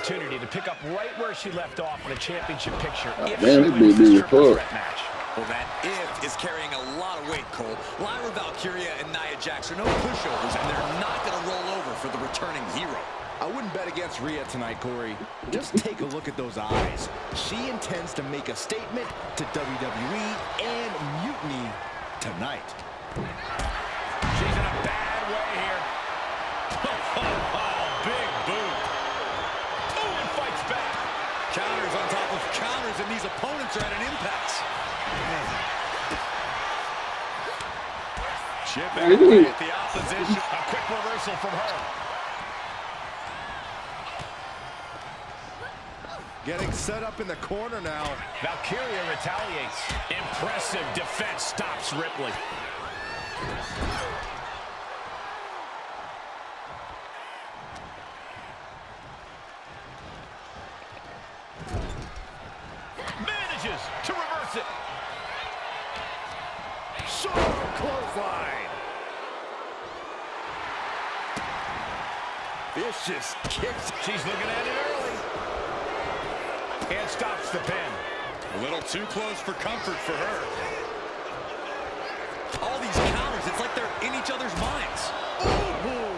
opportunity to pick up right where she left off in the championship picture if man, she this wins this baby triple was threat match. Well, that if is carrying a lot of weight, Cole. Lyra Valkyria and Nia Jax are no pushovers, and they're not going to roll over for the returning hero. I wouldn't bet against Rhea tonight, Corey. Just take a look at those eyes. She intends to make a statement to WWE and Mutiny tonight. She's in a bad way here. Big boot. Oh, and fights back. Counters on top of counters, and these opponents are at an impasse. Chipping away at the opposition. A quick reversal from her. Getting set up in the corner now. Valkyria retaliates. Impressive defense stops Ripley. Manages to reverse it. Short clothesline. Vicious kicks. She's looking at it early. And stops the pin. A little too close for comfort for her. All these counters, it's like they're in each other's minds. Ooh.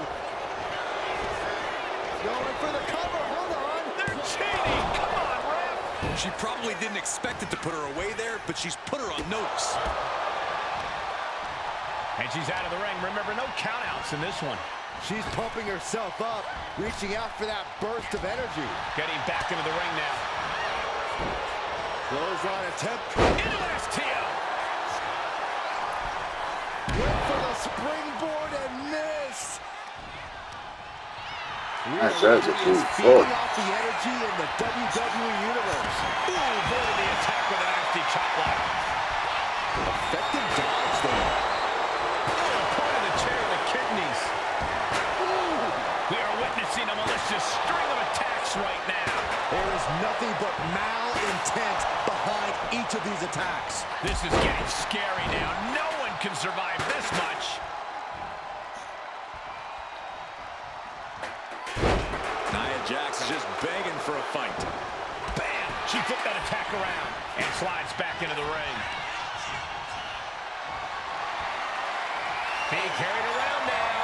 Going for the cover. Hold on. They're cheating. Come on, ref. She probably didn't expect it to put her away there, but she's put her on notice. And she's out of the ring. Remember, no countouts in this one. She's pumping herself up, reaching out for that burst of energy. Getting back into the ring now. Clothesline attempt. Into STO. Went for the springboard and miss. That's a Is feeding off the energy in the WWE Universe. Ooh, avoided the attack with a nasty chop block. Effective dodge there. Point of the chair to the kidneys. Ooh. We are witnessing a malicious string of attacks right now. There is nothing but malintent behind each of these attacks. This is getting scary now. No one can survive this much. Nia Jax is just begging for a fight. Bam! She flipped that attack around and slides back into the ring. Being carried around now.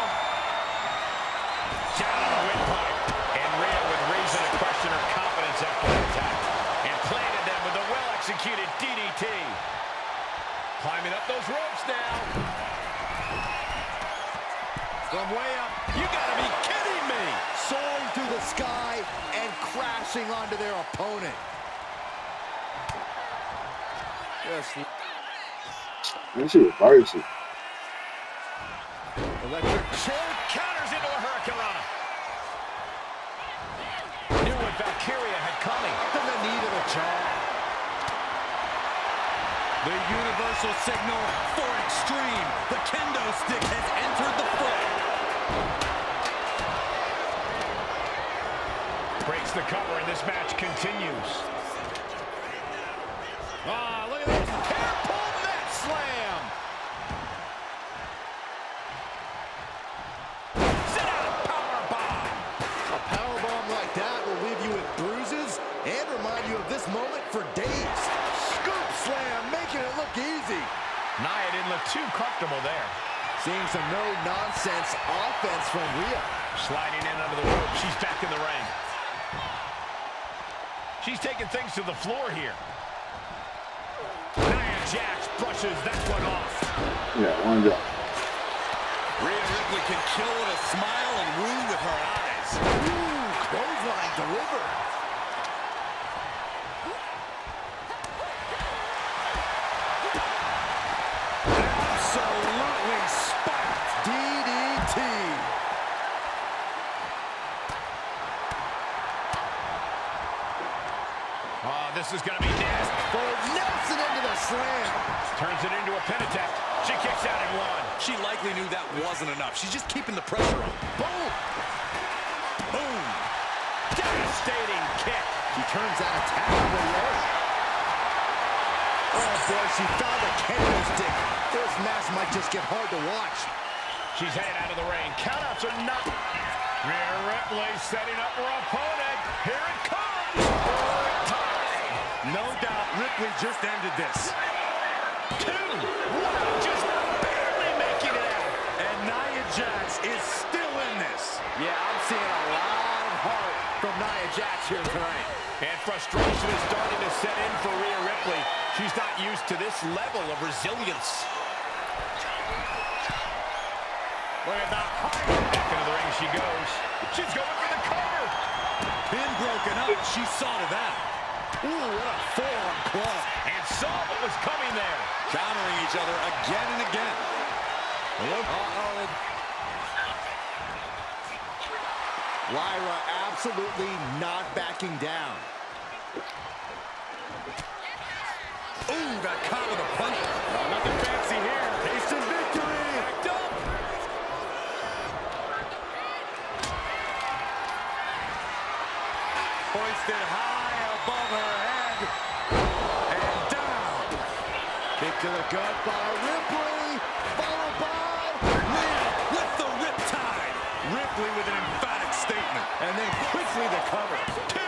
Down on the windpipe. And Rhea with reason to question her confidence after the attack. And planted them with a well-executed DDT. Climbing up those ropes now. From way up. You gotta be kidding me! Soaring through the sky and crashing onto their opponent. Just That shit reverse it. electric chair. Counters into a hurricanrana. Knew what Valkyria had coming. To the knee to the jaw. The universal signal for extreme. The kendo stick has entered the fray. Breaks the cover and this match continues. Ah, look at this. Hair pull net slam. Sit out powerbomb. A powerbomb like that will leave you with bruises and remind you of this moment for days. Scoop slam, making it look easy. Nia didn't look too comfortable there. Seeing some no-nonsense offense from Rhea. Sliding in under the rope. She's back in the ring. She's taking things to the floor here. Nia Jax brushes that one off. Yeah, one job. Rhea Ripley can kill with a smile and woo with her eyes. Ooh, clothesline delivered. Absolutely spiked DDT. Oh, this is going to be nasty. Throws Nelson into the slam. Turns it into a pin attempt. She kicks out at one. She likely knew that wasn't enough. She's just keeping the pressure on. Boom. Boom. Devastating kick. She turns that attack away. Oh boy, she found a kendo stick. This match might just get hard to watch. She's headed out of the ring. Countouts are not. Rhea Ripley setting up her opponent. Here it Ripley just ended this. 2. Wow, just barely making it out. And Nia Jax is still in this. Yeah, I'm seeing a lot of heart from Nia Jax here tonight. And frustration is starting to set in for Rhea Ripley. She's not used to this level of resilience. Look at that height. Back into the ring she goes. She's going for the cover. Pin broken up. She saw to that. Ooh, what a forearm club. And saw what was coming there. Countering each other again and again. Uh-oh. Lyra absolutely not backing down. Ooh, got caught with a punch. Nothing fancy here. Tasting victory. Backed up. Hoisted high above her head. And down. Kick to the gut by Ripley. Followed by Rhea with the riptide. Ripley with an emphatic statement. and then quickly the cover. 2.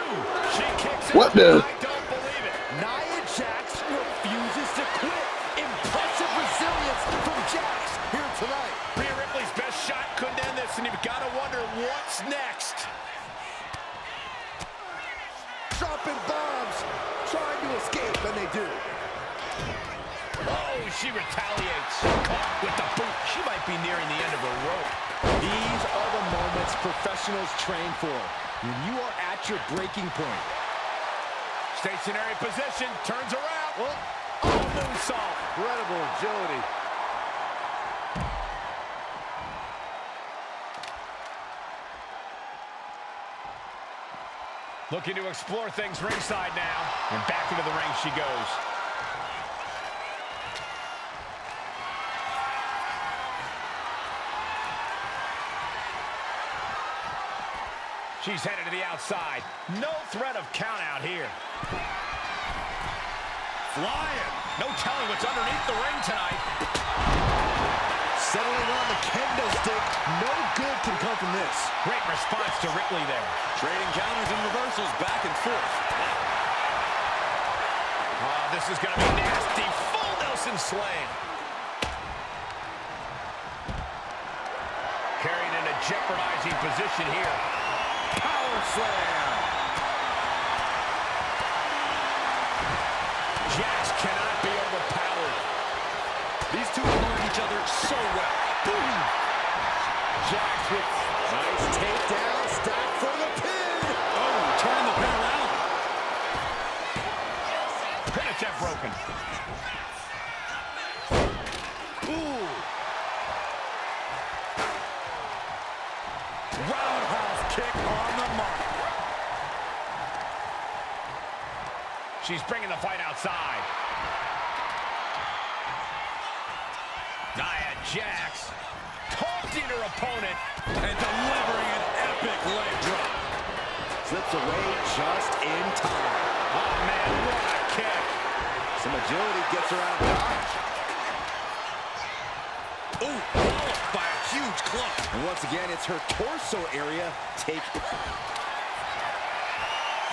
She kicks it. What the? I don't believe it. Nia Jax refuses to quit. Impressive resilience from Jax here tonight. Rhea Ripley's best shot couldn't end this, and you've got to wonder what's next. Dropping bombs, trying to escape, and they do. Oh, she retaliates. Caught with the boot. She might be nearing the end of her rope. These are the moments professionals train for. When you are at your breaking point. Stationary position, turns around. Oh, Moonsault. incredible agility. Looking to explore things ringside now. And back into the ring she goes. She's headed to the outside. No threat of count out here. Flying. No telling what's underneath the ring tonight. Settling on the kendo stick. No good can come from this. Great response to Ripley there. Trading counters and reversals back and forth. Oh, this is going to be nasty. Full Nelson slam. Carried in a jeopardizing position here. Power slam. Jax cannot be overpowered. These two have learned each other so well. Boom. Jax with Nice takedown, stack for the pin. Oh, turning the pin around. pin attempt broken. Ooh. Roundhouse kick on the mark. She's bringing the fight outside. Nia Jax taunting her opponent And delivering an epic leg drop. Slips away just in time. Oh, man, what a kick. Some agility gets her out of dodge. Ooh, followed by a huge club. And once again, it's her torso area take.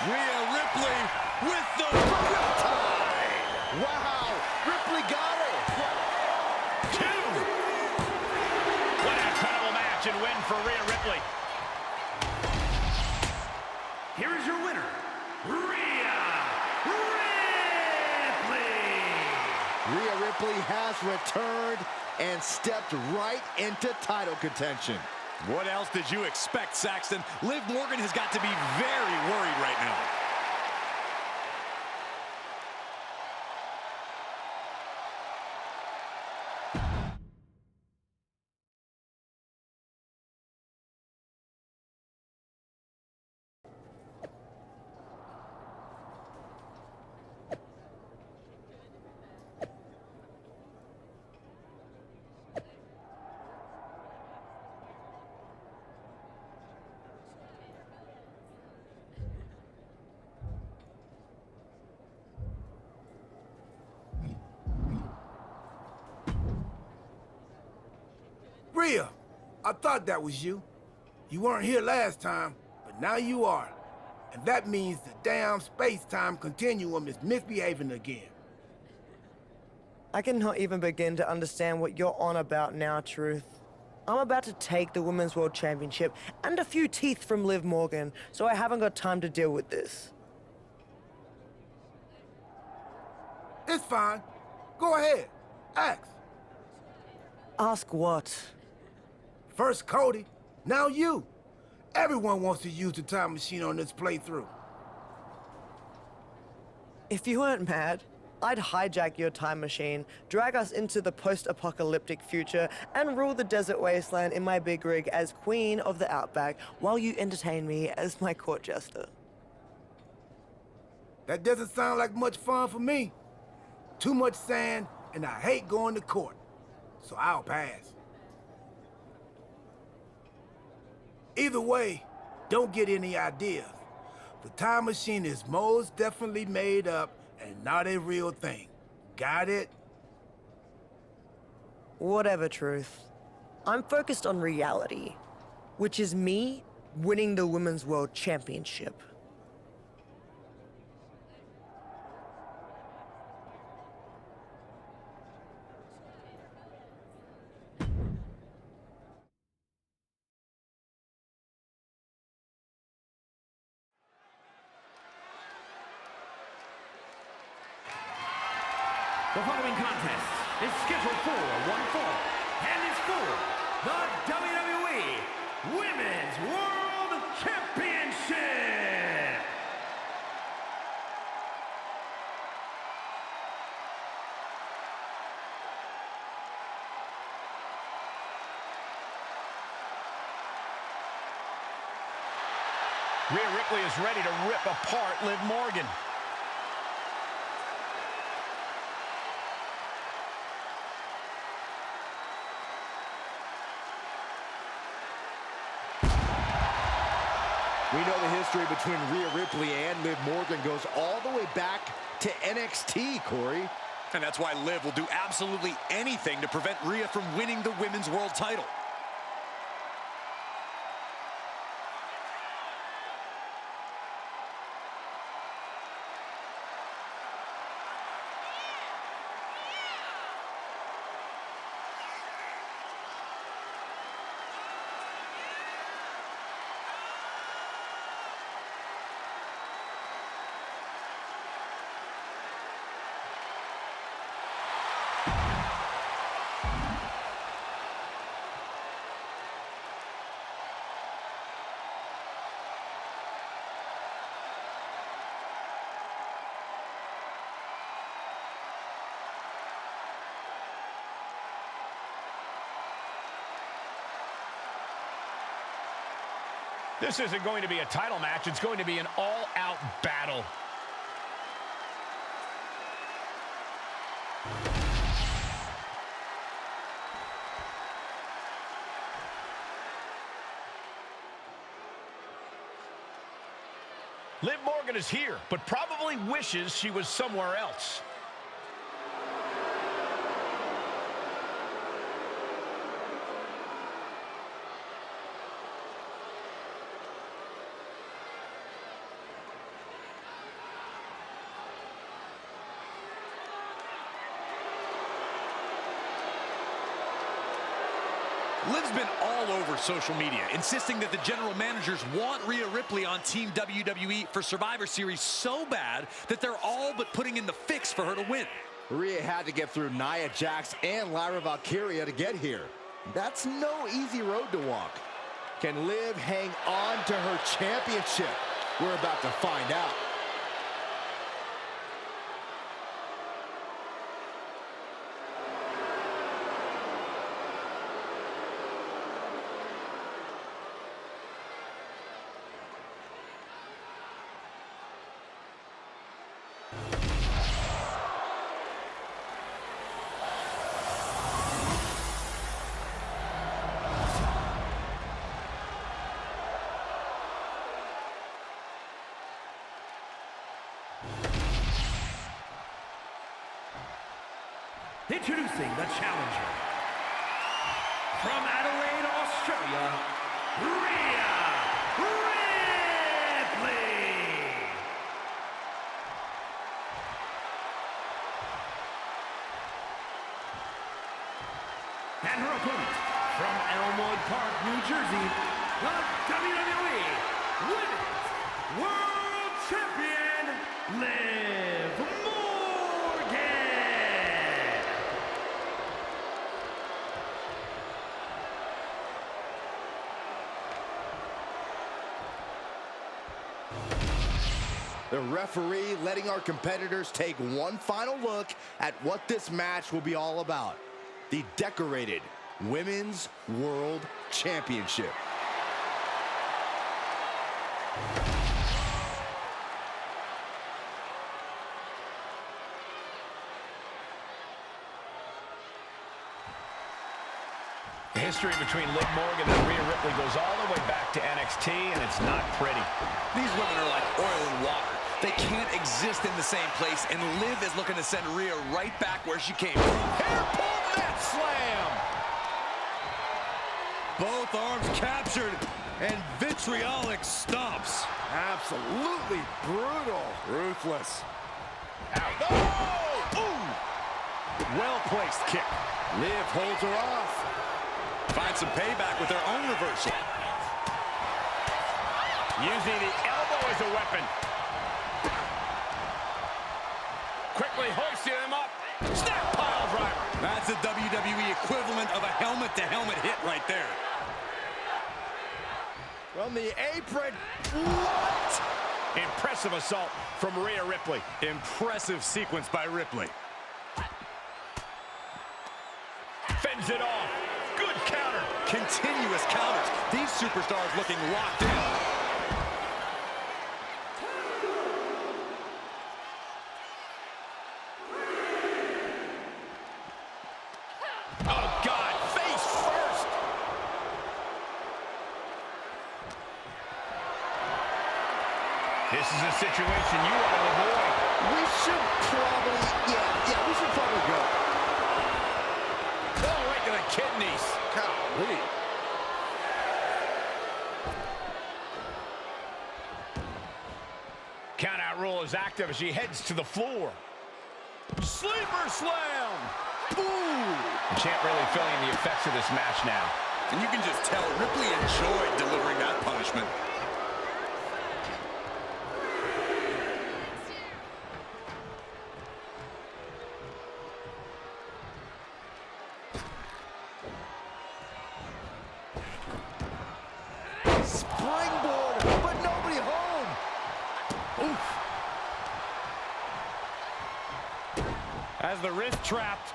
Rhea Ripley with the riptide. Wow, Ripley got her. 2. What an incredible match and win for Rhea Ripley. Here is your winner, Rhea Ripley. Rhea Ripley has returned and stepped right into title contention. What else did you expect, Saxton? Liv Morgan has got to be very worried right now. Rhea, I thought that was you. You weren't here last time, but now you are. And that means the damn space-time continuum is misbehaving again. I cannot even begin to understand what you're on about now, Truth. I'm about to take the Women's World Championship and a few teeth from Liv Morgan, so I haven't got time to deal with this. It's fine. Go ahead. Ask. Ask what? First Cody, now you. Everyone wants to use the time machine on this playthrough. If you weren't mad, I'd hijack your time machine, drag us into the post-apocalyptic future, and rule the desert wasteland in my big rig as Queen of the Outback while you entertain me as my court jester. That doesn't sound like much fun for me. Too much sand, and I hate going to court. So I'll pass. Either way, don't get any ideas. The time machine is most definitely made up and not a real thing. Got it? Whatever, Truth. I'm focused on reality, which is me winning the Women's World Championship. The following contest is scheduled for one fall and is for the WWE Women's World Championship. Rhea Ripley is ready to rip apart Liv Morgan. We know the history between Rhea Ripley and Liv Morgan goes all the way back to NXT, Corey. And that's why Liv will do absolutely anything to prevent Rhea from winning the Women's World title. This isn't going to be a title match. It's going to be an all-out battle. Liv Morgan is here, but probably wishes she was somewhere else. Liv's been all over social media, insisting that the general managers want Rhea Ripley on Team WWE for Survivor Series so bad that they're all but putting in the fix for her to win. Rhea had to get through Nia Jax and Lyra Valkyria to get here. That's no easy road to walk. Can Liv hang on to her championship? We're about to find out. Introducing the challenger, from Adelaide, Australia, Rhea Ripley. And her opponent, from Elmwood Park, New Jersey, the WWE Women's World Champion, Liv Morgan. The referee letting our competitors take one final look at what this match will be all about. The decorated Women's World Championship. The history between Liv Morgan and Rhea Ripley goes all the way back to NXT, and it's not pretty. These women are like oil and water. They can't exist in the same place, and Liv is looking to send Rhea right back where she came from. Hair pull mat slam! Both arms captured, and vitriolic stomps. Absolutely brutal. Ruthless. Out. Oh! Ooh! Well-placed kick. Liv holds her off. Finds some payback with her own reversal. Using the elbow as a weapon. Quickly hoisting him up. Snap pile driver. That's the WWE equivalent of a helmet-to-helmet hit right there. From the apron. What? Impressive assault from Rhea Ripley. Impressive sequence by Ripley. Fends it off. Good counter. Continuous counters. These superstars looking locked in. Oh, God. Face first. This is a situation you want to avoid. We should probably, we should probably go. Oh, right to the kidneys. Golly. Countout rule is active as she heads to the floor. Sleeper slam. Ooh. The champ really feeling the effects of this match now. And you can just tell Ripley enjoyed delivering that punishment. Springboard, but nobody home. Oof. As the wrist trapped.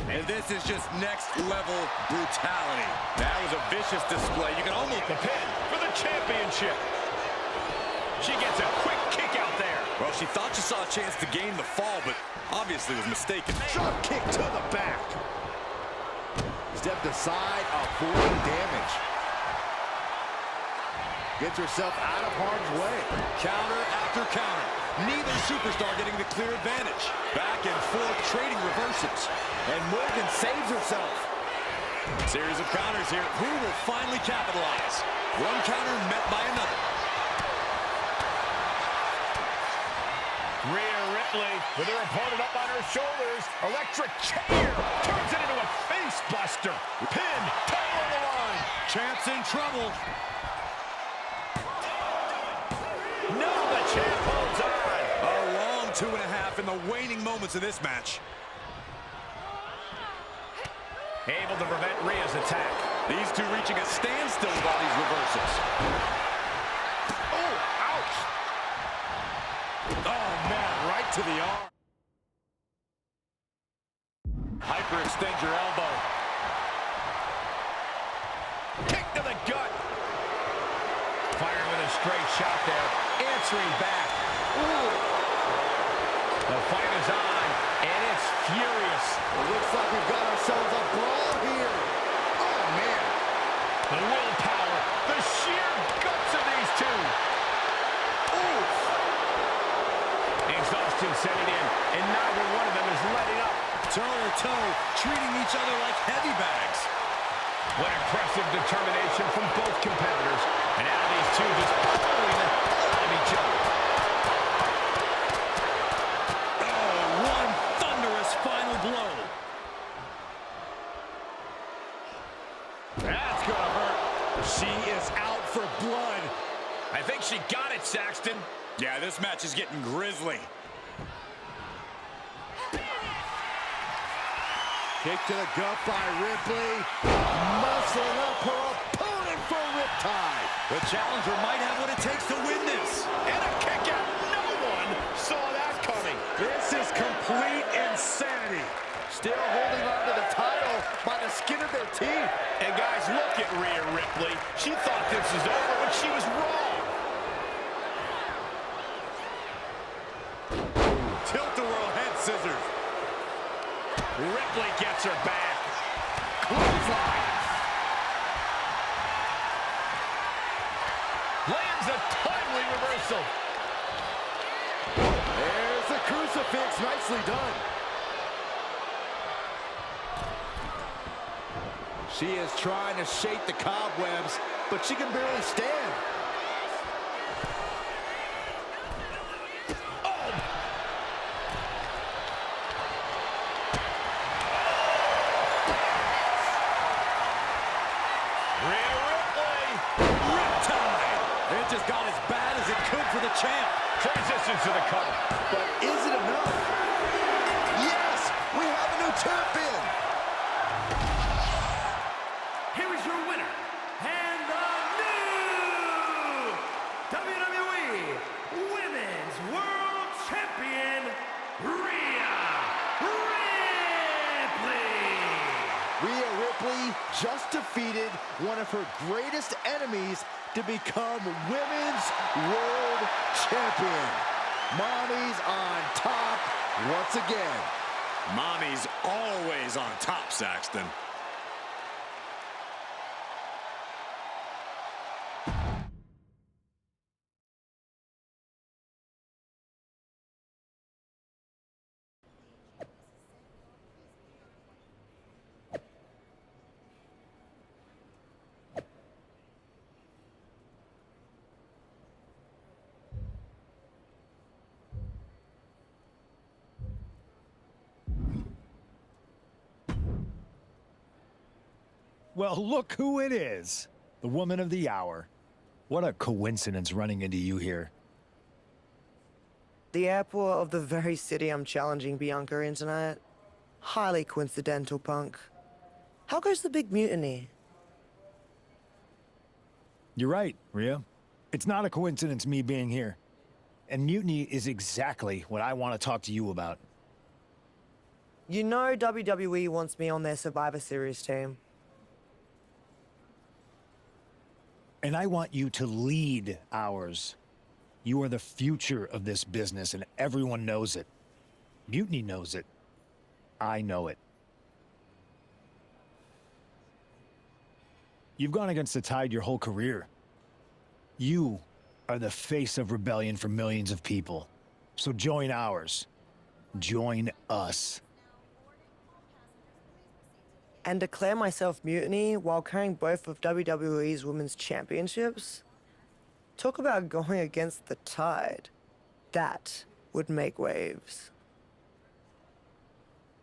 And this is just next level brutality. That was a vicious display. You can almost... The pin for the championship. She gets a quick kick out there. Well, she thought she saw a chance to gain the fall, but obviously was mistaken. Drop kick to the back. Stepped aside, avoiding damage. Gets herself out of harm's way. Counter after counter. Neither superstar getting the clear advantage. Back and forth, trading reversals. And Morgan saves herself. Series of counters here. Who will finally capitalize? One counter met by another. Rhea Ripley with her opponent up on her shoulders. Electric chair. Turns it into a face buster. Pin. Title on the line. Champ's in trouble. No, the champ holds on. A long 2.5 in the waning moments of this match. Able to prevent Rhea's attack. These two reaching a standstill with all these reversals. Oh, ouch. Oh, man, right to the arm. Hyperextend your elbow. Kick to the gut. Firing with a straight shot there. Answering back. Ooh. The fight is on, and it's furious. It looks like we've got ourselves a brawl here. Oh, man. The willpower, the sheer guts of these two. Oof. Exhaustion setting in, and neither one of them is letting up. Toe-to-toe, treating each other like heavy bags. What impressive determination from both competitors. And now these two just pulling the hell out of each other. Oh, one thunderous final blow. Yeah, this match is getting grisly. Kick to the gut by Ripley. Muscling up her opponent for a riptide. The challenger might have what it takes to win this. And a kick out. No one saw that coming. This is complete insanity. Still holding on to the title by the skin of their teeth. And guys, look at Rhea Ripley. She thought this was over, but she was wrong. Tilt-a-whirl head scissors. Ripley gets her back. Clothesline. Lands a timely reversal. There's the crucifix. Nicely done. She is trying to shake the cobwebs, but she can barely stand. Just got as bad as it could for the champ. Transitions to the cover. But is it enough? Yes, we have a new champion. Here is your winner, and the new WWE Women's World Champion, Rhea Ripley. Rhea Ripley just defeated one of her greatest enemies to become Women's World Champion. Mommy's on top once again. Mommy's always on top, Saxton. Well, look who it is. The woman of the hour. What a coincidence running into you here. The airport of the very city I'm challenging Bianca in tonight. Highly coincidental, punk. How goes the big mutiny? You're right, Rhea. It's not a coincidence me being here. And mutiny is exactly what I want to talk to you about. You know WWE wants me on their Survivor Series team. And I want you to lead ours. You are the future of this business, and everyone knows it. Mutiny knows it. I know it. You've gone against the tide your whole career. You are the face of rebellion for millions of people. So join ours. Join us. And declare myself mutiny while carrying both of WWE's Women's Championships? Talk about going against the tide. That would make waves.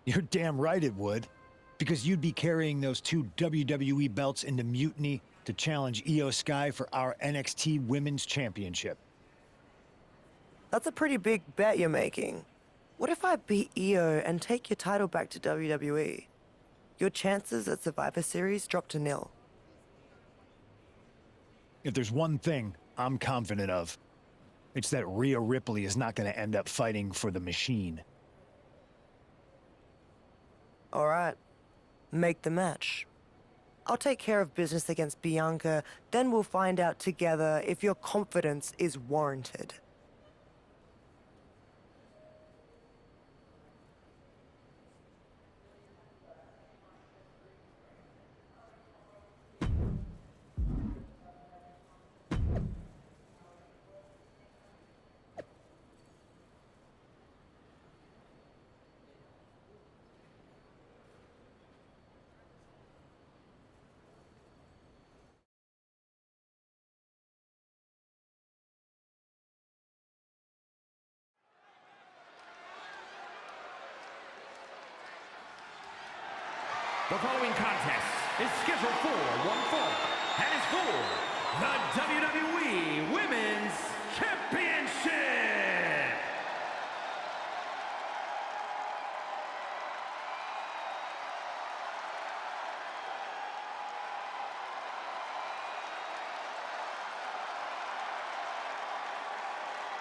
You're damn right it would. Because you'd be carrying those two WWE belts into mutiny to challenge Io Sky for our NXT Women's Championship. That's a pretty big bet you're making. What if I beat Io and take your title back to WWE? Your chances at Survivor Series drop to 0. If there's one thing I'm confident of, it's that Rhea Ripley is not going to end up fighting for the machine. All right. Make the match. I'll take care of business against Bianca, then we'll find out together if your confidence is warranted. The following contest is scheduled for one fall and is for the WWE Women's Championship.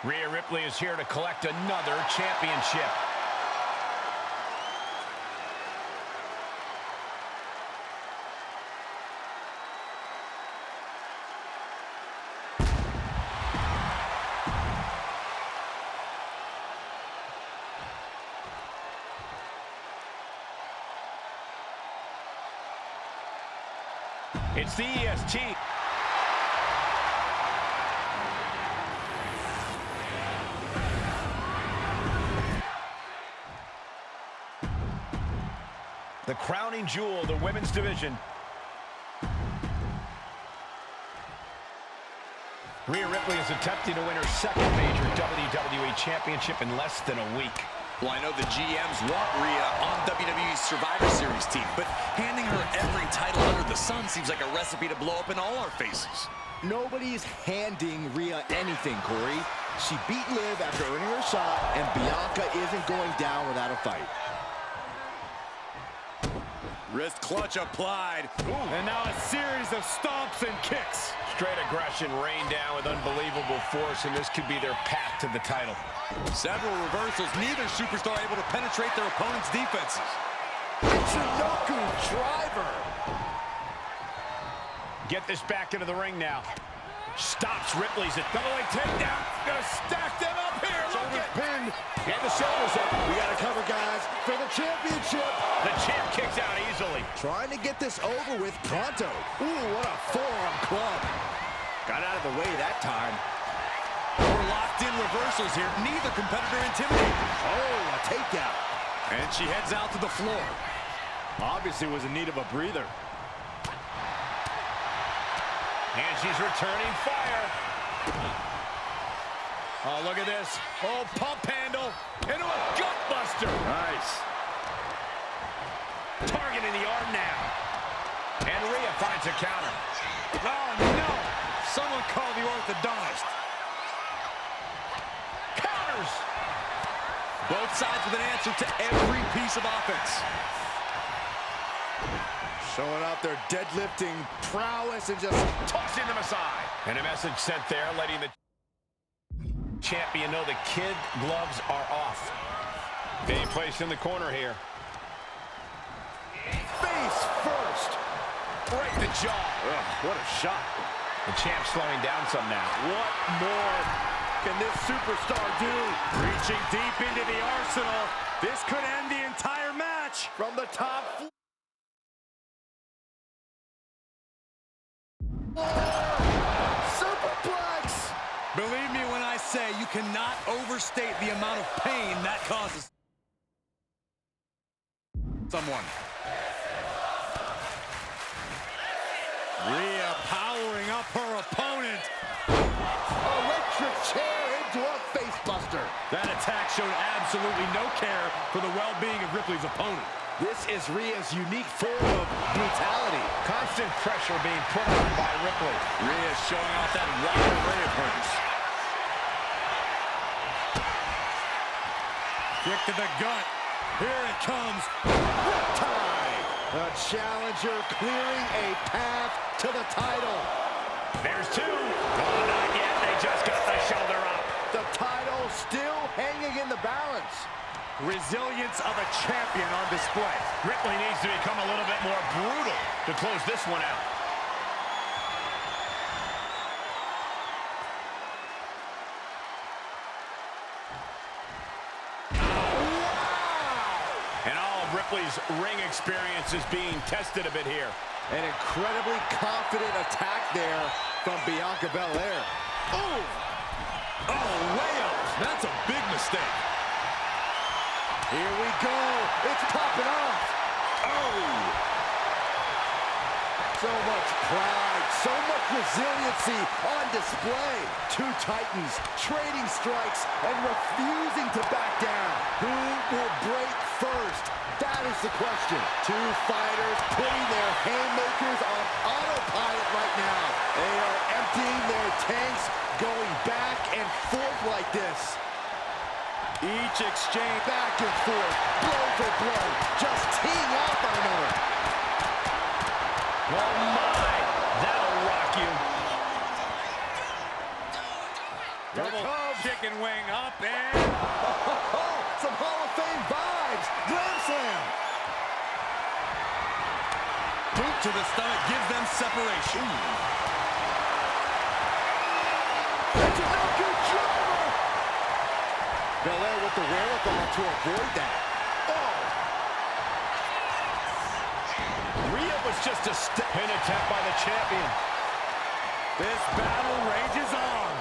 Rhea Ripley is here to collect another championship. It's the EST. The crowning jewel of the women's division. Rhea Ripley is attempting to win her second major WWE Championship in less than a week. Well, I know the GMs want Rhea on WWE's Survivor Series team, but handing her every title under the sun seems like a recipe to blow up in all our faces. Nobody's handing Rhea anything, Corey. She beat Liv after earning her shot, and Bianca isn't going down without a fight. Wrist clutch applied. And now a series of stomps and kicks. Straight aggression rained down with unbelievable force, and this could be their path to the title. Several reversals, neither superstar able to penetrate their opponent's defenses. Michinoku driver. Get this back into the ring now. Stops Ripley's at double leg takedown. Gonna stack them up here. Look at Pinned. and the shoulders up. We got to cover, guys, for the championship. The champ kicks out easily. Trying to get this over with pronto. Ooh, what a forearm club. Got out of the way that time. We're locked in reversals here. Neither competitor intimidated. Oh, a takedown. And she heads out to the floor. Obviously was in need of a breather. And she's returning fire. Oh, look at this. Oh, pump handle into a gut buster. Nice. Targeting the arm now. And Rhea finds a counter. Oh, no. Someone call the orthodontist. Counters. Both sides with an answer to every piece of offense. Showing off their deadlifting prowess and just Tossing them aside. And a message sent there letting the champion know the kid gloves are off. Being placed in the corner here. face first. Right in the jaw. Ugh, what a shot. The champ slowing down some now. What more can this superstar do? Reaching deep into the arsenal. This could end the entire match. From the top floor. Superplex! Believe me when I say you cannot overstate the amount of pain that causes someone. Rhea powering up her opponent. Electric chair into a facebuster. That attack showed absolutely no care for the well-being of Ripley's opponent. This is Rhea's unique form of brutality. Constant pressure being put on by Ripley. Rhea showing off that wide array of hers. Kick to the gut. Here it comes. Riptide. The challenger clearing a path to the title. There's two. Oh, not yet. They just got the shoulder up. The title still hanging in the balance. Resilience of a champion on display. Ripley needs to become a little bit more brutal to close this one out. And all of Ripley's ring experience is being tested a bit here. An incredibly confident attack there from Bianca Belair. Oh, layup. That's a big mistake. Here we go. It's popping off. Oh. So much pride, so much resiliency on display. Two titans trading strikes and refusing to back down. Who will break first? That is the question. Two fighters putting their haymakers on autopilot right now. They are emptying their tanks going back and forth like this. Each exchange back and forth, blow for blow, just teeing off on another. Oh my, that'll rock you. Double chicken wing up and... Some Hall of Fame vibes. Grand slam. Boot to the stomach gives them separation. That's a no-good driver. Belair with the wherewithal to avoid that. Oh. Rhea was just a pin attempt by the champion. This battle rages on.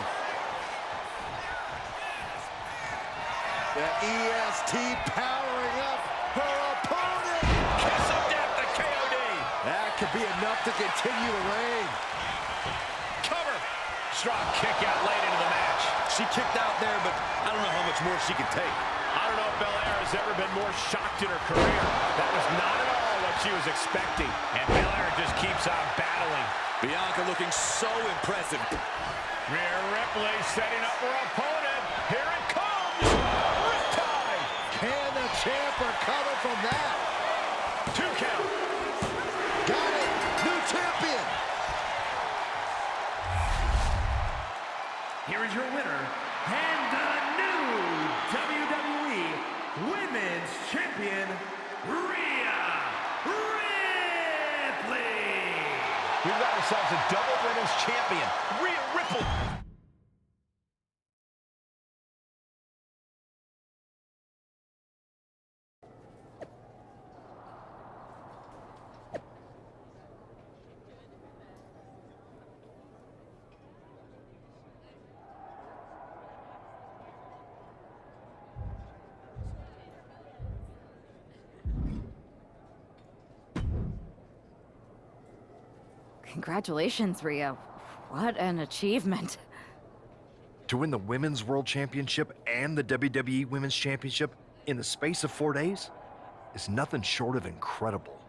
The EST powering up her opponent. Kiss of death, the KOD. That could be enough to continue the reign. Cover. Strong kick out late into the match. She kicked out there, but I don't know how much more she can take. I don't know if Belair has ever been more shocked in her career. That was not at all what she was expecting. And Belair just keeps on battling. Bianca looking so impressive. Rhea Ripley setting up her opponent. Here it comes. Riptide. Can the champ recover from that? 2 count. Got it. New champion. Here is your winner, and the new WWE Women's Champion, Rhea Ripley. We've got ourselves a double women's champion, Rhea Ripley. Congratulations, Rhea. What an achievement. To win the Women's World Championship and the WWE Women's Championship in the space of 4 days is nothing short of incredible.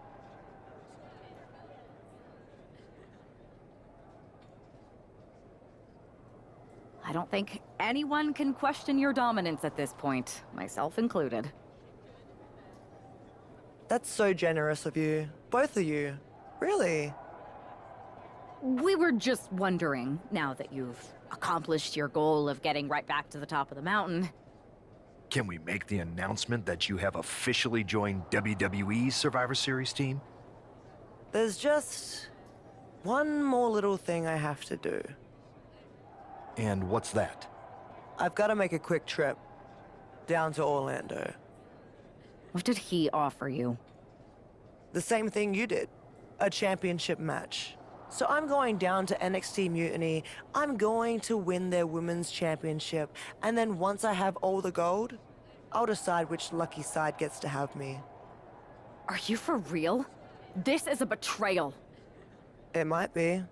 I don't think anyone can question your dominance at this point, myself included. That's so generous of you. Both of you. Really. We were just wondering, now that you've accomplished your goal of getting right back to the top of the mountain. Can we make the announcement that you have officially joined WWE's Survivor Series team? There's just one more little thing I have to do. And what's that? I've got to make a quick trip down to Orlando. What did he offer you? The same thing you did. A championship match. So I'm going down to NXT Mutiny. I'm going to win their women's championship. And then once I have all the gold, I'll decide which lucky side gets to have me. Are you for real? This is a betrayal. It might be.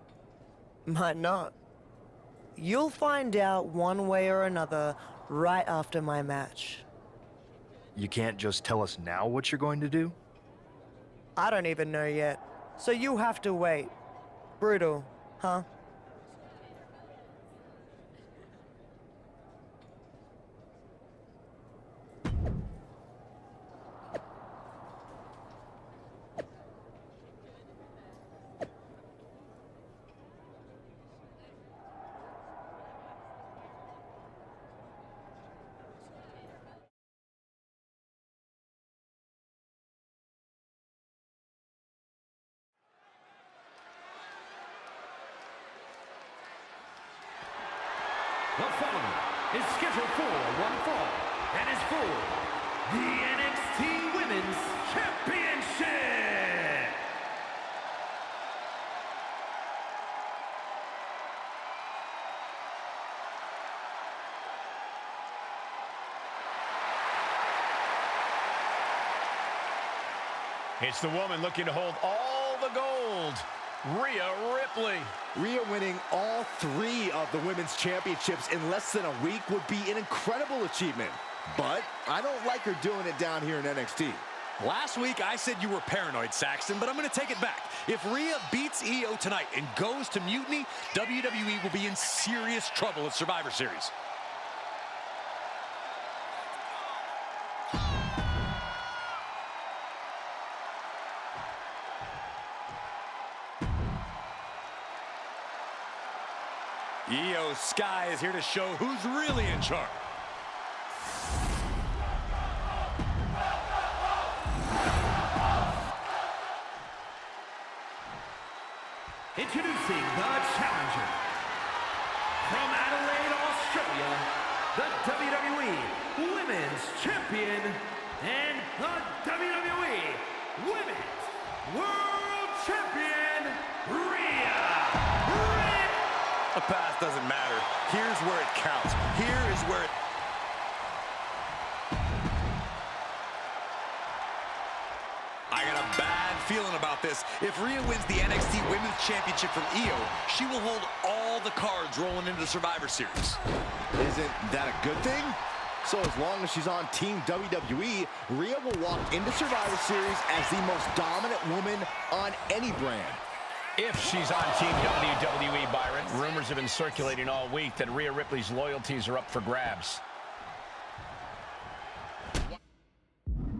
Might not. You'll find out one way or another right after my match. You can't just tell us now what you're going to do? I don't even know yet. So you have to wait. Brutal, huh? The following is scheduled for one fall and is for the NXT Women's Championship. It's the woman looking to hold all the gold, Rhea Ripley. Rhea winning all 3 of the women's championships in less than a week would be an incredible achievement. But I don't like her doing it down here in NXT. Last week, I said you were paranoid, Saxton, but I'm going to take it back. If Rhea beats Io tonight and goes to Mutiny, WWE will be in serious trouble at Survivor Series. Io Sky is here to show who's really in charge. Introducing the challenger. From Adelaide, Australia, the WWE Women's Champion and the WWE Women's World Champion, Rhea Ripley. The past doesn't matter. Here's where it counts. Here is where it... I got a bad feeling about this. If Rhea wins the NXT Women's Championship from Io, she will hold all the cards rolling into the Survivor Series. Isn't that a good thing? So as long as she's on Team WWE, Rhea will walk into Survivor Series as the most dominant woman on any brand. If she's on Team WWE, Byron, rumors have been circulating all week that Rhea Ripley's loyalties are up for grabs.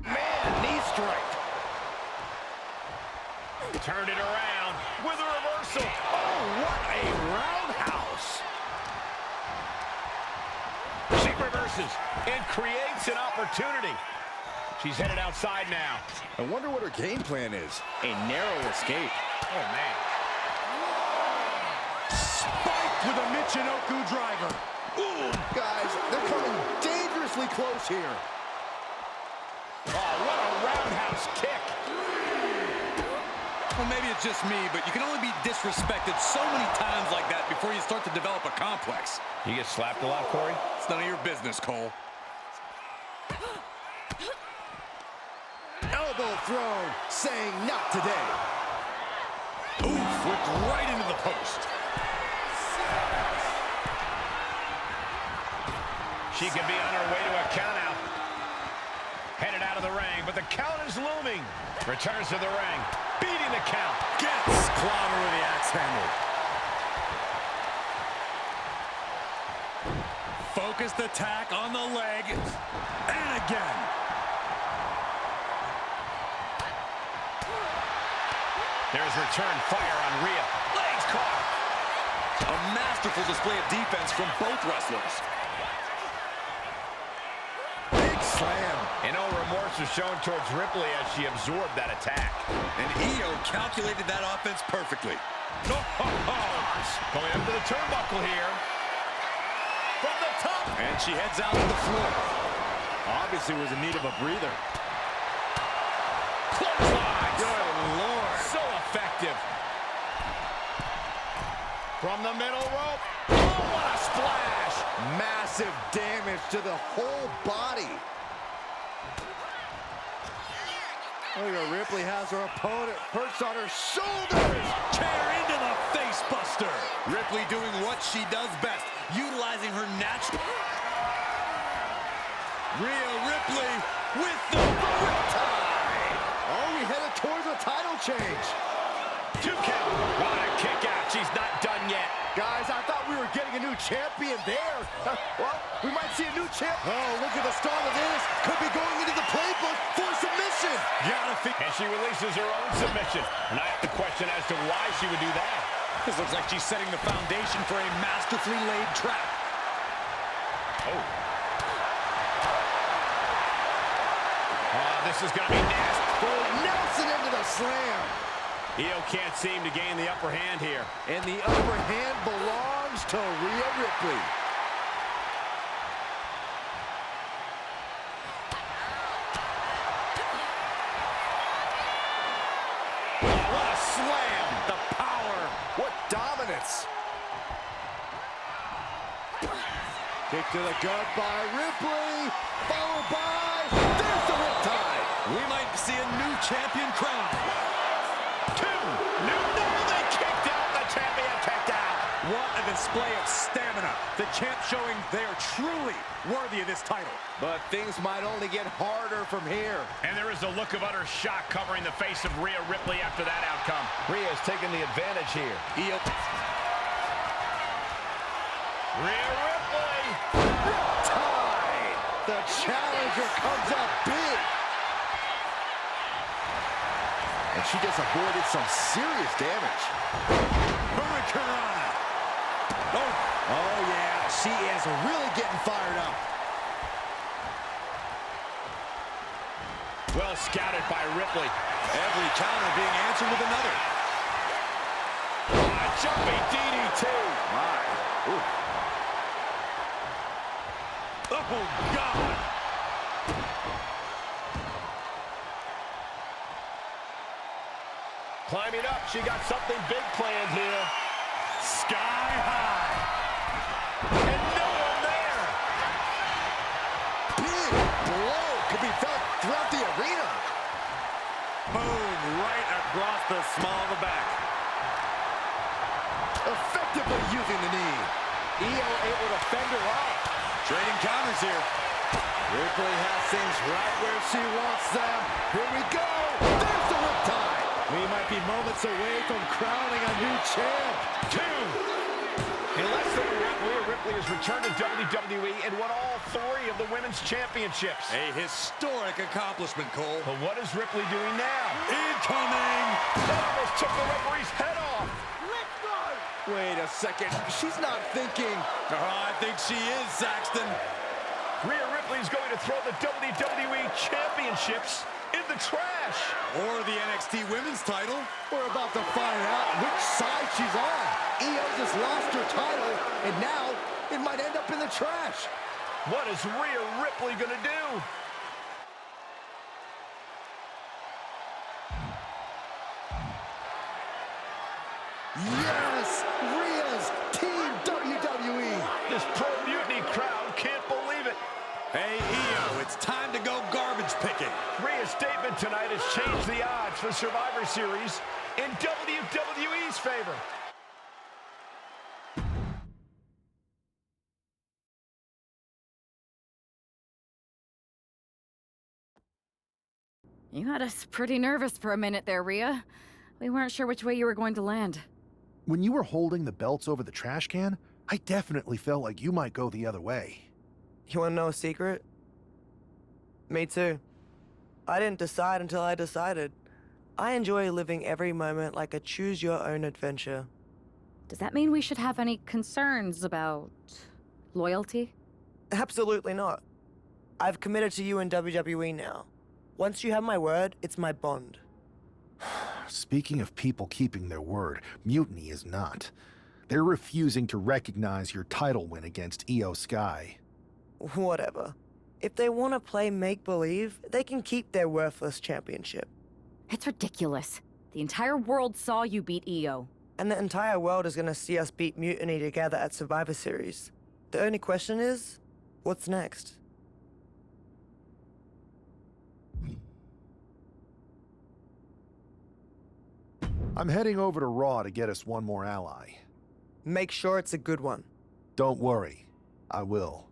Man, knee strike. Turned it around with a reversal. Oh, what a roundhouse. She reverses and creates an opportunity. She's headed outside now. I wonder what her game plan is. A narrow escape. Oh, man. Spiked with a Michinoku driver. Ooh, guys, they're coming dangerously close here. Oh, what a roundhouse kick. Well, maybe it's just me, but you can only be disrespected so many times like that before you start to develop a complex. You get slapped a lot, Corey? It's none of your business, Cole. Elbow thrown, saying not today. Ooh, flipped right into the post. She could be on her way to a countout. Headed out of the ring, but the count is looming. Returns to the ring, beating the count. Gets clobbered with the axe handle. Focused attack on the leg. And again. There's return fire on Rhea. Legs caught. A masterful display of defense from both wrestlers. Big slam. And no remorse was shown towards Ripley as she absorbed that attack. And Io calculated that offense perfectly. Going up to the turnbuckle here. From the top. And she heads out to the floor. Obviously was in need of a breather. Clothesline. Good Lord. So effective. From the middle rope. Oh, what a splash. Massive damage to the whole body. Rhea Ripley has her opponent perched on her shoulders. Tear into the face buster. Ripley doing what she does best, utilizing her natural... Rhea Ripley with the riptide. Oh, we headed towards a title change. 2 count. What a kick out. She's not done yet. Guys, I thought we were getting a new champion there. Well, we might see a new champ. Oh, look at the start of this. Could be going into the playbook for submission. And she releases her own submission. And I have to question as to why she would do that. This looks like she's setting the foundation for a masterfully laid trap. Oh. This is going to be nasty. Nelson into the slam. Io can't seem to gain the upper hand here. And the upper hand belongs to Rhea Ripley. Oh, what a slam. The power. What dominance. Kick to the gut by Ripley. Followed by... There's the riptide. We might see a new champion crowned. Two. No, they kicked out. The champion kicked out. What an display of stamina. The champ showing they are truly worthy of this title. But things might only get harder from here. And there is a look of utter shock covering the face of Rhea Ripley after that outcome. Rhea's taking the advantage here. Rhea Ripley! Riptide! The challenger comes up big. And she just avoided some serious damage. Hurricanrana. Oh, yeah. She is really getting fired up. Well scouted by Ripley. Every counter being answered with another. A jumping DDT. My. Ooh. Oh, God. Climbing up, she got something big planned here. Sky high. And no one there. Big blow could be felt throughout the arena. Boom, right across the small of the back. Effectively using the knee. Io able to fend her off. Trading counters here. Ripley has things right where she wants them. Here we go. There's the riptide. We might be moments away from crowning a new champ. 2. In less than a week, Rhea Ripley has returned to WWE and won all 3 of the women's championships. A historic accomplishment, Cole. But what is Ripley doing now? Incoming! That almost took the referee's head off. Wait a second. She's not thinking. Oh, I think she is, Saxton. Rhea Ripley is going to throw the WWE championships in the trash. Or the NXT women's title. We're about to find out which side she's on. Io just lost her title, and now it might end up in the trash. What is Rhea Ripley going to do? Yes! Rhea's Team WWE! This pro-mutiny crowd can't believe it. Hey, Io, it's time to go garbage picking. Rhea's statement tonight has changed the odds for Survivor Series in WWE's favor. You had us pretty nervous for a minute there, Rhea. We weren't sure which way you were going to land. When you were holding the belts over the trash can, I definitely felt like you might go the other way. You wanna know a secret? Me too. I didn't decide until I decided. I enjoy living every moment like a choose-your-own adventure. Does that mean we should have any concerns about loyalty? Absolutely not. I've committed to you in WWE now. Once you have my word, it's my bond. Speaking of people keeping their word, Mutiny is not. They're refusing to recognize your title win against Io Sky. Whatever. If they want to play make-believe, they can keep their worthless championship. It's ridiculous. The entire world saw you beat Io. And the entire world is gonna see us beat Mutiny together at Survivor Series. The only question is, what's next? I'm heading over to Raw to get us one more ally. Make sure it's a good one. Don't worry, I will.